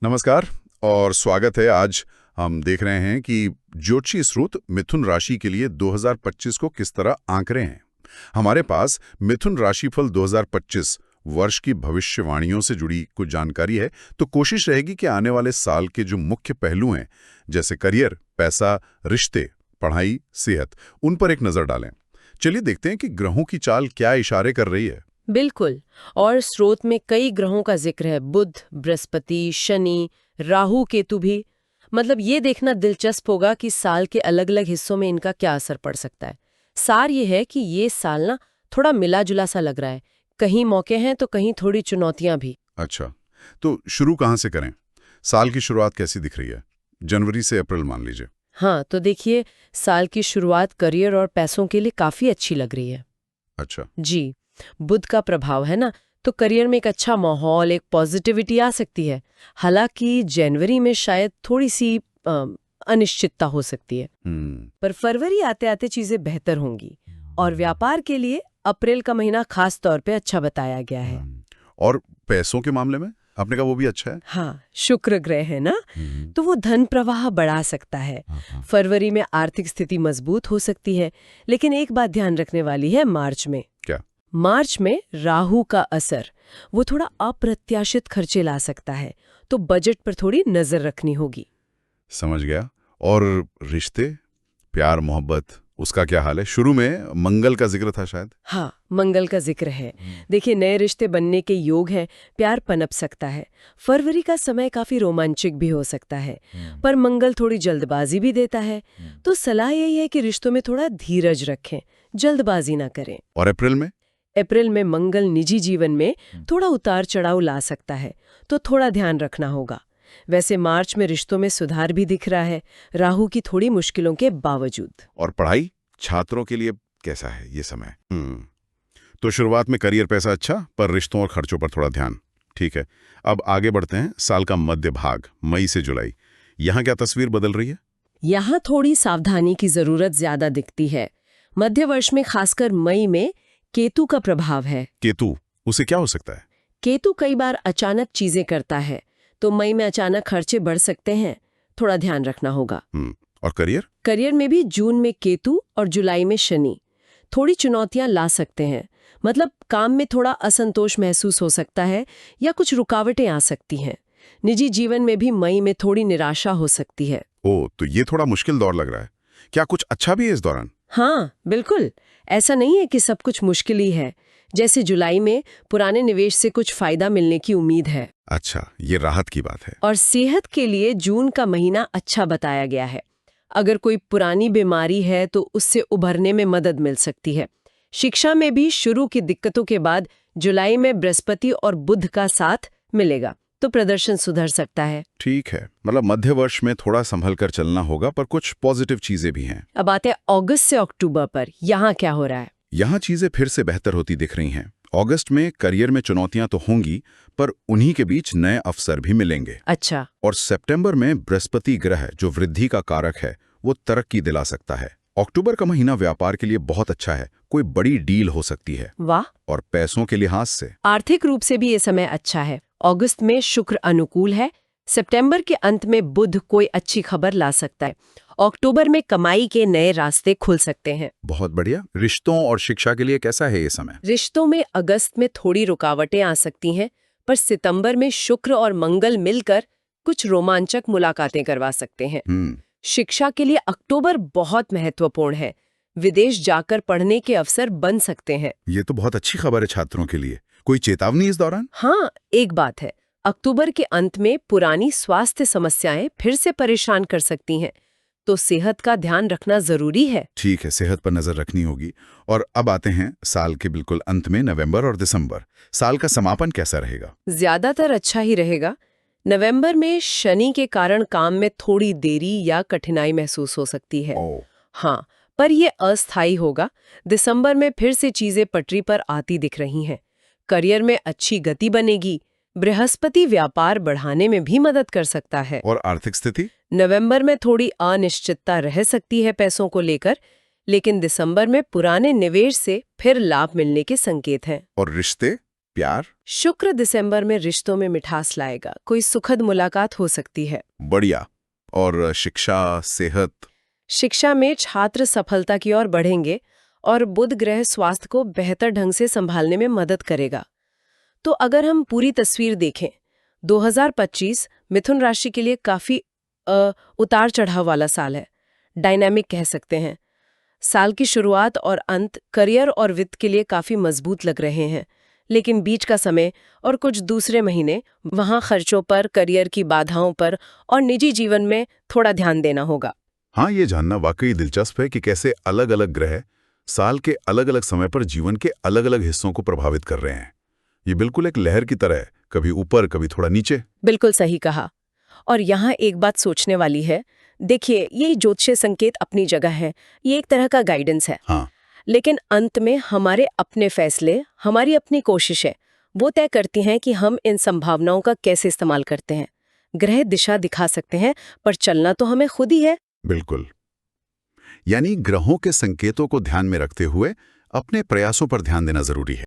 नमस्कार और स्वागत है। आज हम देख रहे हैं कि ज्योतिषी स्रोत मिथुन राशि के लिए 2025 को किस तरह आंक रहे हैं। हमारे पास मिथुन राशिफल 2025 वर्ष की भविष्यवाणियों से जुड़ी कुछ जानकारी है, तो कोशिश रहेगी कि आने वाले साल के जो मुख्य पहलू हैं, जैसे करियर, पैसा, रिश्ते, पढ़ाई, सेहत, उन पर एक नजर डालें। चलिए देखते हैं कि ग्रहों की चाल क्या इशारे कर रही है। बिल्कुल। और स्रोत में कई ग्रहों का जिक्र है, बुध, बृहस्पति, शनि, राहु, केतु भी। मतलब ये देखना दिलचस्प होगा कि साल के अलग अलग हिस्सों में इनका क्या असर पड़ सकता है। सार ये है कि ये साल ना थोड़ा मिला जुला सा लग रहा है, कहीं मौके हैं तो कहीं थोड़ी चुनौतियां भी। अच्छा, तो शुरू कहाँ से करें? साल की शुरुआत कैसी दिख रही है? जनवरी से अप्रैल मान लीजिए। हाँ, तो देखिए, साल की शुरुआत करियर और पैसों के लिए काफी अच्छी लग रही है। अच्छा। जी, बुध का प्रभाव है ना, तो करियर में एक अच्छा माहौल, एक पॉजिटिविटी आ सकती है। हालांकि जनवरी में शायद थोड़ी सी अनिश्चितता हो सकती है, पर फरवरी आते आते चीजें बेहतर होंगी। और व्यापार के लिए अप्रैल का महीना खास तौर पे अच्छा बताया गया है। और पैसों के मामले में आपने कहा वो भी अच्छा है। हाँ, शुक्र ग्रह है ना, तो वो धन प्रवाह बढ़ा सकता है। फरवरी में आर्थिक स्थिति मजबूत हो सकती है, लेकिन एक बात ध्यान रखने वाली है, मार्च में। क्या? मार्च में राहु का असर वो थोड़ा अप्रत्याशित खर्चे ला सकता है, तो बजट पर थोड़ी नजर रखनी होगी। समझ गया। और रिश्ते, प्यार, मोहब्बत, उसका क्या हाल है? शुरू में मंगल का जिक्र था शायद। हाँ, मंगल का जिक्र है। देखिए, नए रिश्ते बनने के योग हैं, प्यार पनप सकता है। फरवरी का समय काफी रोमांचक भी हो सकता है, पर मंगल थोड़ी जल्दबाजी भी देता है। तो सलाह यही है कि रिश्तों में थोड़ा धीरज रखें, जल्दबाजी ना करें। और अप्रैल में? अप्रैल में मंगल निजी जीवन में थोड़ा उतार चढ़ाव ला सकता है, तो थोड़ा ध्यान रखना होगा। वैसे मार्च में रिश्तों में सुधार भी दिख रहा है, राहु की थोड़ी मुश्किलों के बावजूद। और पढ़ाई, छात्रों के लिए कैसा है ये समय? तो शुरुआत में करियर, पैसा अच्छा, पर रिश्तों और खर्चों पर थोड़ा ध्यान। ठीक है, अब आगे बढ़ते हैं। साल का मध्य भाग, मई से जुलाई, यहाँ क्या तस्वीर बदल रही है? यहाँ थोड़ी सावधानी की जरूरत ज्यादा दिखती है। मध्य वर्ष में खासकर मई में केतु का प्रभाव है। केतु, उसे क्या हो सकता है? केतु कई बार अचानक चीजें करता है, तो मई में अचानक खर्चे बढ़ सकते हैं, थोड़ा ध्यान रखना होगा। और करियर? करियर में भी जून में केतु और जुलाई में शनि थोड़ी चुनौतियां ला सकते हैं। मतलब काम में थोड़ा असंतोष महसूस हो सकता है या कुछ रुकावटें आ सकती हैं। निजी जीवन में भी मई में थोड़ी निराशा हो सकती है। ओ, तो ये थोड़ा मुश्किल दौर लग रहा है। क्या कुछ अच्छा भी है इस दौरान? हाँ, बिल्कुल। ऐसा नहीं है कि सब कुछ मुश्किल ही है। जैसे जुलाई में पुराने निवेश से कुछ फायदा मिलने की उम्मीद है। अच्छा, ये राहत की बात है। और सेहत के लिए जून का महीना अच्छा बताया गया है। अगर कोई पुरानी बीमारी है तो उससे उभरने में मदद मिल सकती है। शिक्षा में भी शुरू की दिक्कतों के बाद जुलाई में बृहस्पति और बुध का साथ मिलेगा, तो प्रदर्शन सुधर सकता है। ठीक है, मतलब मध्य वर्ष में थोड़ा संभल कर चलना होगा, पर कुछ पॉजिटिव चीजें भी हैं। अब आते हैं अगस्त से अक्टूबर पर। यहाँ क्या हो रहा है? यहाँ चीजें फिर से बेहतर होती दिख रही हैं। अगस्त में करियर में चुनौतियां तो होंगी, पर उन्हीं के बीच नए अवसर भी मिलेंगे। अच्छा। और सितंबर में बृहस्पति ग्रह, जो वृद्धि का कारक है, वो तरक्की दिला सकता है। अक्टूबर का महीना व्यापार के लिए बहुत अच्छा है, कोई बड़ी डील हो सकती है। वाह। और पैसों के लिहाज से आर्थिक रूप से भी ये समय अच्छा है। अगस्त में शुक्र अनुकूल है। सितंबर के अंत में बुध कोई अच्छी खबर ला सकता है। अक्टूबर में कमाई के नए रास्ते खुल सकते हैं। बहुत बढ़िया। रिश्तों और शिक्षा के लिए कैसा है ये समय? रिश्तों में अगस्त में थोड़ी रुकावटें आ सकती हैं, पर सितंबर में शुक्र और मंगल मिलकर कुछ रोमांचक मुलाकातें करवा सकते हैं। शिक्षा के लिए अक्टूबर बहुत महत्वपूर्ण है। विदेश जाकर पढ़ने के अवसर बन सकते हैं। ये तो बहुत अच्छी खबर है छात्रों के लिए। कोई चेतावनी इस दौरान? हाँ, एक बात है, अक्टूबर के अंत में पुरानी स्वास्थ्य समस्याएं फिर से परेशान कर सकती हैं, तो सेहत का ध्यान रखना जरूरी है। ठीक है, सेहत पर नजर रखनी होगी। और अब आते हैं साल के बिल्कुल अंत में, नवंबर और दिसंबर। साल का समापन कैसा रहेगा? ज्यादातर अच्छा ही रहेगा। नवंबर में शनि के कारण काम में थोड़ी देरी या कठिनाई महसूस हो सकती है। हाँ, पर ये अस्थायी होगा। दिसंबर में फिर से चीजें पटरी पर आती दिख रही हैं। करियर में अच्छी गति बनेगी। बृहस्पति व्यापार बढ़ाने में भी मदद कर सकता है। और आर्थिक स्थिति? नवंबर में थोड़ी अनिश्चितता रह सकती है पैसों को लेकर, लेकिन दिसंबर में पुराने निवेश से फिर लाभ मिलने के संकेत हैं। और रिश्ते? प्यार? शुक्र दिसंबर में रिश्तों में मिठास लाएगा, कोई सुखद मुलाकात हो सकती है। बढ़िया। और शिक्षा, सेहत? शिक्षा में छात्र सफलता की ओर बढ़ेंगे और बुध ग्रह स्वास्थ्य को बेहतर ढंग से संभालने में मदद करेगा। तो अगर हम पूरी तस्वीर देखें, 2025 मिथुन राशि के लिए काफी उतार चढ़ाव वाला साल है, डायनामिक कह सकते हैं। साल की शुरुआत और अंत करियर और वित्त के लिए काफी मजबूत लग रहे हैं, लेकिन बीच का समय और कुछ दूसरे महीने वहां खर्चों पर, करियर की बाधाओं पर और निजी जीवन में थोड़ा ध्यान देना होगा। हाँ, ये जानना वाकई दिलचस्प है कि कैसे अलग अलग ग्रह साल के अलग अलग समय पर जीवन के अलग अलग हिस्सों को प्रभावित कर रहे हैं। ये बिल्कुल एक लहर की तरह है, कभी ऊपर कभी थोड़ा नीचे। बिल्कुल सही कहा। और यहाँ एक बात सोचने वाली है। देखिए, ये ज्योतिषीय संकेत अपनी जगह है, ये एक तरह का गाइडेंस है। हाँ, लेकिन अंत में हमारे अपने फैसले, हमारी अपनी कोशिशें वो तय करती हैं कि हम इन संभावनाओं का कैसे इस्तेमाल करते हैं। ग्रह दिशा दिखा सकते हैं, पर चलना तो हमें खुद ही है। बिल्कुल। यानी ग्रहों के संकेतों को ध्यान में रखते हुए अपने प्रयासों पर ध्यान देना जरूरी है।